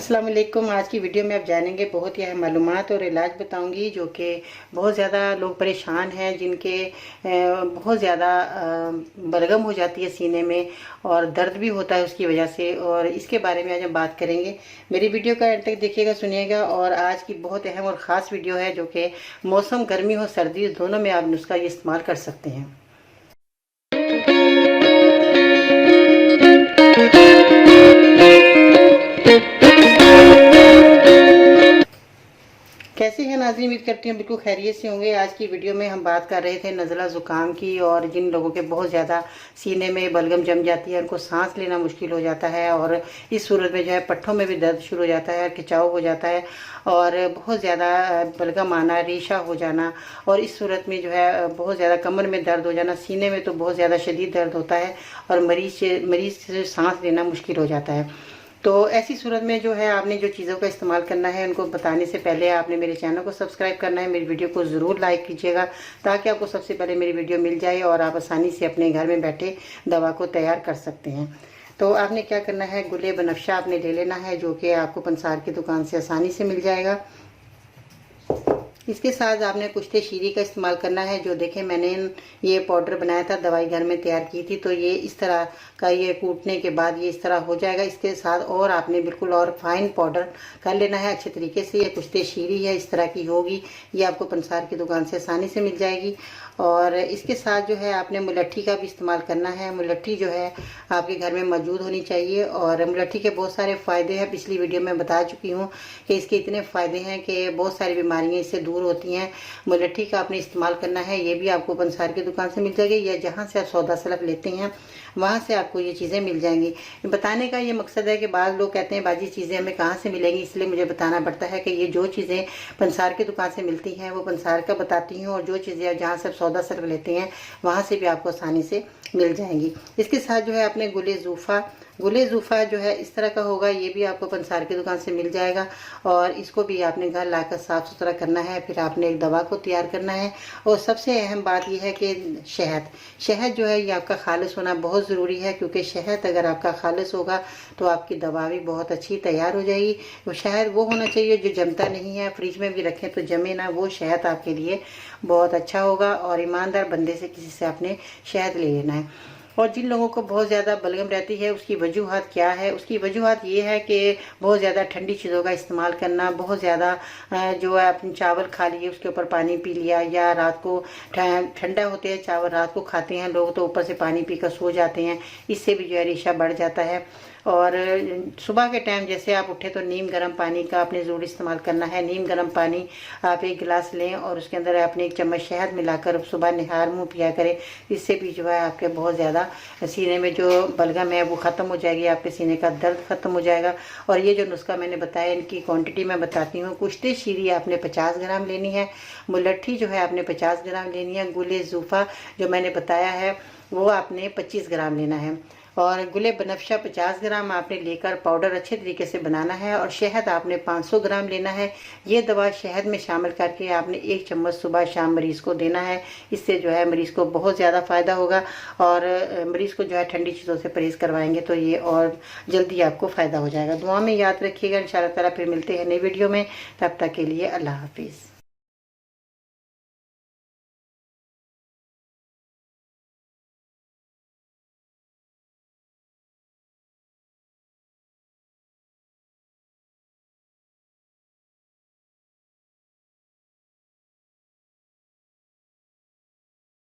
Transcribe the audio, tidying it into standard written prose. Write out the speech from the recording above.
अस्सलाम वालेकुम। आज की वीडियो में आप जानेंगे बहुत ही अहम मालूमात और इलाज बताऊंगी जो कि बहुत ज़्यादा लोग परेशान हैं, जिनके बहुत ज़्यादा बलगम हो जाती है सीने में और दर्द भी होता है उसकी वजह से, और इसके बारे में आज हम बात करेंगे। मेरी वीडियो का एंड तक देखिएगा, सुनिएगा। और आज की बहुत अहम और ख़ास वीडियो है जो कि मौसम गर्मी हो सर्दी दोनों में आप नुस्खा ये इस्तेमाल कर सकते हैं। कैसे हैं नाज़रीन, उम्मीद करती हूँ बिल्कुल खैरियत से होंगे। आज की वीडियो में हम बात कर रहे थे नज़ला ज़ुकाम की, और जिन लोगों के बहुत ज़्यादा सीने में बलगम जम जाती है, उनको सांस लेना मुश्किल हो जाता है, और इस सूरत में जो है पट्ठों में भी दर्द शुरू हो जाता है, खिंचाव हो जाता है, और बहुत ज़्यादा बलगम आना, रेशा हो जाना, और इस सूरत में जो है बहुत ज़्यादा कमर में दर्द हो जाना, सीने में तो बहुत ज़्यादा शदीद दर्द होता है, और मरीज़ से सांस लेना मुश्किल हो जाता है। तो ऐसी सूरत में जो है आपने जो चीज़ों का इस्तेमाल करना है, उनको बताने से पहले आपने मेरे चैनल को सब्सक्राइब करना है, मेरी वीडियो को ज़रूर लाइक कीजिएगा ताकि आपको सबसे पहले मेरी वीडियो मिल जाए और आप आसानी से अपने घर में बैठे दवा को तैयार कर सकते हैं। तो आपने क्या करना है, गुले बनफ्शा आपने ले लेना है, जो कि आपको पंसार की दुकान से आसानी से मिल जाएगा। इसके साथ आपने कुश्ते शीरी का इस्तेमाल करना है। जो देखें मैंने ये पाउडर बनाया था, दवाई घर में तैयार की थी, तो ये इस तरह का, ये कूटने के बाद ये इस तरह हो जाएगा। इसके साथ और आपने बिल्कुल और फाइन पाउडर कर लेना है अच्छे तरीके से। ये कुश्ते शीरी है, इस तरह की होगी, ये आपको पंसार की दुकान से आसानी से मिल जाएगी। और इसके साथ जो है आपने मुलट्ठी का भी इस्तेमाल करना है। मुलट्ठी जो है आपके घर में मौजूद होनी चाहिए, और मुलट्ठी के बहुत सारे फ़ायदे हैं, पिछली वीडियो में बता चुकी हूँ कि इसके इतने फ़ायदे हैं कि बहुत सारी बीमारियाँ इससे दूर होती हैं। मुलट्ठी का आपने इस्तेमाल करना है, ये भी आपको पंसार की दुकान से मिल जाएगी, या जहाँ से आप सौदा सलफ लेते हैं वहाँ से आपको ये चीज़ें मिल जाएंगी। बताने का ये मकसद है कि बाद लोग कहते हैं बाजी चीज़ें हमें कहाँ से मिलेंगी, इसलिए मुझे बताना पड़ता है कि ये जो चीज़ें पंसार की दुकान से मिलती हैं वो पंसार का बताती हूँ, और जो चीज़ें जहाँ से सौदा सलफ लेते हैं वहाँ से भी आपको आसानी से मिल जाएंगी। इसके साथ जो है अपने गुले ज़ूफ़ा जो है इस तरह का होगा, ये भी आपको पंसार की दुकान से मिल जाएगा, और इसको भी आपने घर लाकर साफ़ सुथरा करना है। फिर आपने एक दवा को तैयार करना है, और सबसे अहम बात यह है कि शहद जो है ये आपका खालिस होना बहुत ज़रूरी है, क्योंकि शहद अगर आपका खालिस होगा तो आपकी दवा भी बहुत अच्छी तैयार हो जाएगी। वो शहद वो होना चाहिए जो जमता नहीं है, फ्रिज में भी रखें तो जमे ना, वो शहद आपके लिए बहुत अच्छा होगा। और ईमानदार बंदे से किसी से आपने शहद ले लेना है। और जिन लोगों को बहुत ज़्यादा बलगम रहती है उसकी वजूहत क्या है, उसकी वजूहत ये है कि बहुत ज़्यादा ठंडी चीज़ों का इस्तेमाल करना, बहुत ज़्यादा जो है अपने चावल खा लिए उसके ऊपर पानी पी लिया, या रात को ठंडा होते हैं चावल रात को खाते हैं लोग तो ऊपर से पानी पीकर सो जाते हैं, इससे भी जो है रेशा बढ़ जाता है। और सुबह के टाइम जैसे आप उठे तो नीम गर्म पानी का आपने ज़रूर इस्तेमाल करना है। नीम गर्म पानी आप एक गिलास लें और उसके अंदर आपने एक चम्मच शहद मिलाकर सुबह निहार मुँह पिया करें, इससे भी जो है आपके बहुत ज़्यादा सीने में जो बलगम है वो ख़त्म हो जाएगी, आपके सीने का दर्द ख़त्म हो जाएगा। और ये जो नुस्खा मैंने बताया इनकी क्वांटिटी मैं बताती हूँ। कुश्ते शीरी आपने 50 ग्राम लेनी है, मुलट्ठी जो है आपने 50 ग्राम लेनी है, गुले ज़ूफ़ा जो मैंने बताया है वो आपने 25 ग्राम लेना है, और गुले बनफ्शा 50 ग्राम आपने लेकर पाउडर अच्छे तरीके से बनाना है, और शहद आपने 500 ग्राम लेना है। ये दवा शहद में शामिल करके आपने 1 चम्मच सुबह शाम मरीज़ को देना है। इससे जो है मरीज़ को बहुत ज़्यादा फ़ायदा होगा, और मरीज़ को जो है ठंडी चीज़ों से परहेज़ करवाएंगे तो ये और जल्दी आपको फ़ायदा हो जाएगा। दुआ में याद रखिएगा। इंशाअल्लाह ताला फिर मिलते हैं नई वीडियो में, तब तक के लिए अल्लाह हाफिज़।